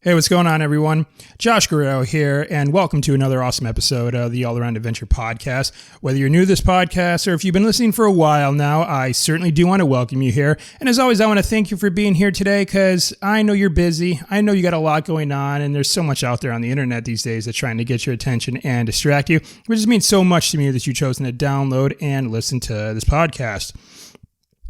Hey, what's going on, everyone? Josh Guerrero here, and welcome to another awesome episode of the All Around Adventure podcast. Whether you're new to this podcast or if you've been listening for a while now, I certainly do want to welcome you here. And as always, I want to thank you for being here today because I know you're busy. I know you got a lot going on, and there's so much out there on the internet these days that's trying to get your attention and distract you, which just means so much to me that you've chosen to download and listen to this podcast.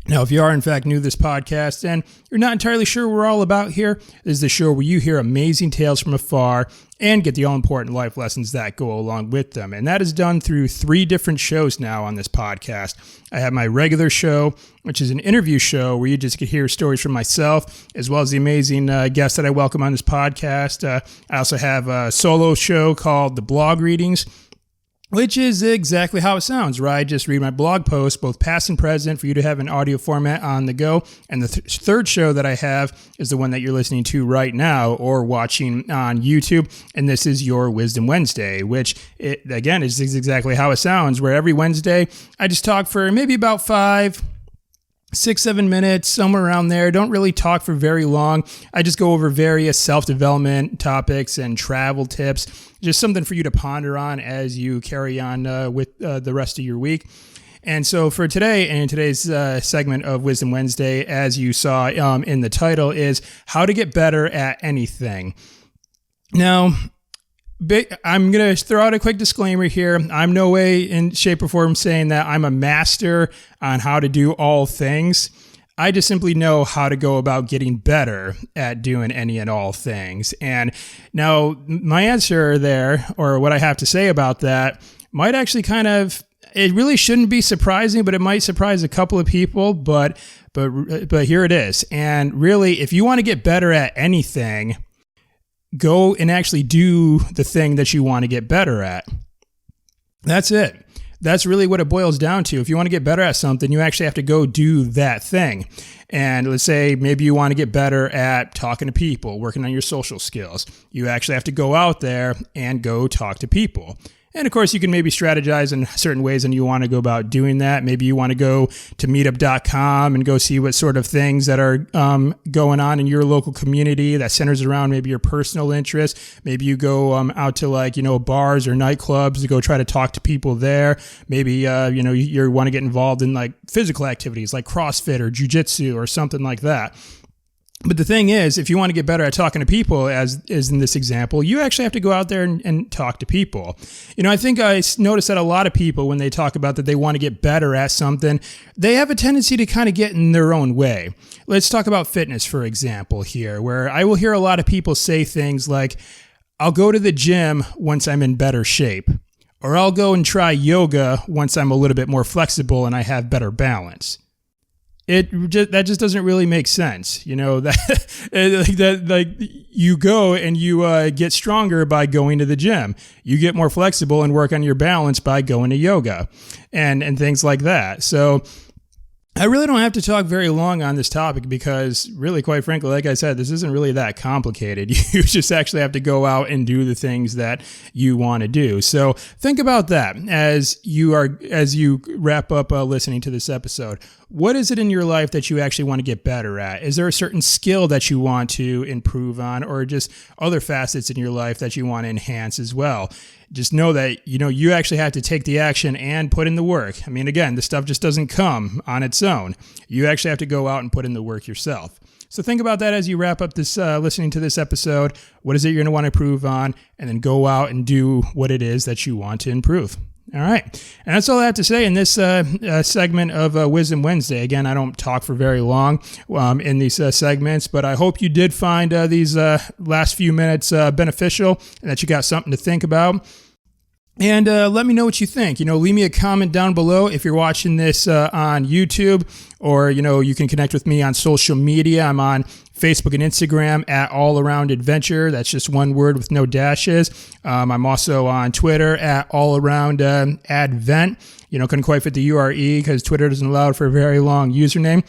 Now, if you are, in fact, new to this podcast and you're not entirely sure what we're all about here, this is the show where you hear amazing tales from afar and get the all-important life lessons that go along with them. And that is done through 3 different shows now on this podcast. I have my regular show, which is an interview show where you just get hear stories from myself, as well as the amazing guests that I welcome on this podcast. I also have a solo show called The Blog Readings, which is exactly how it sounds, right? I just read my blog posts, both past and present, for you to have an audio format on the go. And the third show that I have is the one that you're listening to right now or watching on YouTube. And this is Your Wisdom Wednesday, which, again, is exactly how it sounds, where every Wednesday I just talk for maybe about 5, 6, 7 minutes, somewhere around there. Don't really talk for very long. I just go over various self-development topics and travel tips, just something for you to ponder on as you carry on with the rest of your week. And so for today, and today's segment of Wisdom Wednesday, as you saw in the title, is how to get better at anything. Now, I'm going to throw out a quick disclaimer here. I'm no way in shape or form saying that I'm a master on how to do all things. I just simply know how to go about getting better at doing any and all things. And now my answer there, or what I have to say about that, might actually it really shouldn't be surprising, but it might surprise a couple of people, but here it is. And really, if you want to get better at anything, go and actually do the thing that you want to get better at. That's it. That's really what it boils down to. If you want to get better at something, you actually have to go do that thing. And let's say maybe you want to get better at talking to people, working on your social skills. You actually have to go out there and go talk to people. And of course, you can maybe strategize in certain ways and you want to go about doing that. Maybe you want to go to meetup.com and go see what sort of things that are going on in your local community that centers around maybe your personal interests. Maybe you go out to bars or nightclubs to go try to talk to people there. Maybe, you want to get involved in like physical activities like CrossFit or jiu-jitsu or something like that. But the thing is, if you want to get better at talking to people, as is in this example, you actually have to go out there and talk to people. I think I notice that a lot of people, when they talk about that they want to get better at something, they have a tendency to kind of get in their own way. Let's talk about fitness, for example, here, where I will hear a lot of people say things like, I'll go to the gym once I'm in better shape, or I'll go and try yoga once I'm a little bit more flexible and I have better balance. That just doesn't really make sense, that you go and you get stronger by going to the gym. You get more flexible and work on your balance by going to yoga and things like that. So I really don't have to talk very long on this topic because really, quite frankly, like I said, this isn't really that complicated. You just actually have to go out and do the things that you want to do. So think about that as you wrap up listening to this episode. What is it in your life that you actually want to get better at? Is there a certain skill that you want to improve on, or just other facets in your life that you want to enhance as well? Just know that, you actually have to take the action and put in the work. I mean, again, the stuff just doesn't come on its own. You actually have to go out and put in the work yourself. So think about that as you wrap up this, listening to this episode. What is it you're going to want to improve on? And then go out and do what it is that you want to improve. All right. And that's all I have to say in this segment of Wisdom Wednesday. Again, I don't talk for very long in these segments, but I hope you did find these last few minutes beneficial and that you got something to think about. And let me know what you think. Leave me a comment down below if you're watching this on YouTube, or, you can connect with me on social media. I'm on Facebook and Instagram at All Around Adventure. That's just one word with no dashes. I'm also on Twitter at All Around Advent. Couldn't quite fit the URE because Twitter doesn't allow for a very long username.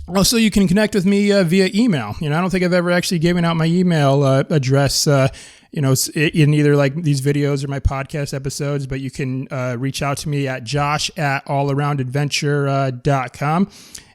Also, you can connect with me via email. I don't think I've ever actually given out my email address in either like these videos or my podcast episodes, but you can reach out to me at josh@allaroundadventure.com.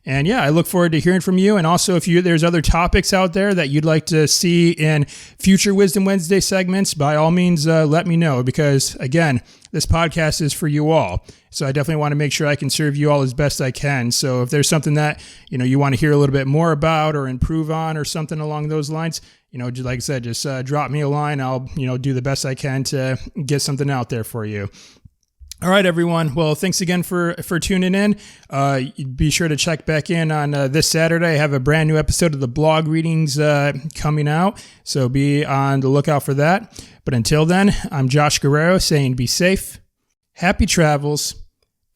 And yeah, I look forward to hearing from you. And also, if there's other topics out there that you'd like to see in future Wisdom Wednesday segments, by all means, let me know, because again, this podcast is for you all. So I definitely want to make sure I can serve you all as best I can. So if there's something that, you want to hear a little bit more about or improve on or something along those lines, just like I said, just drop me a line. I'll, do the best I can to get something out there for you. All right, everyone. Well, thanks again for tuning in. Be sure to check back in on this Saturday. I have a brand new episode of the blog readings coming out, so be on the lookout for that. But until then, I'm Josh Guerrero saying be safe, happy travels,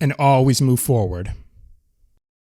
and always move forward.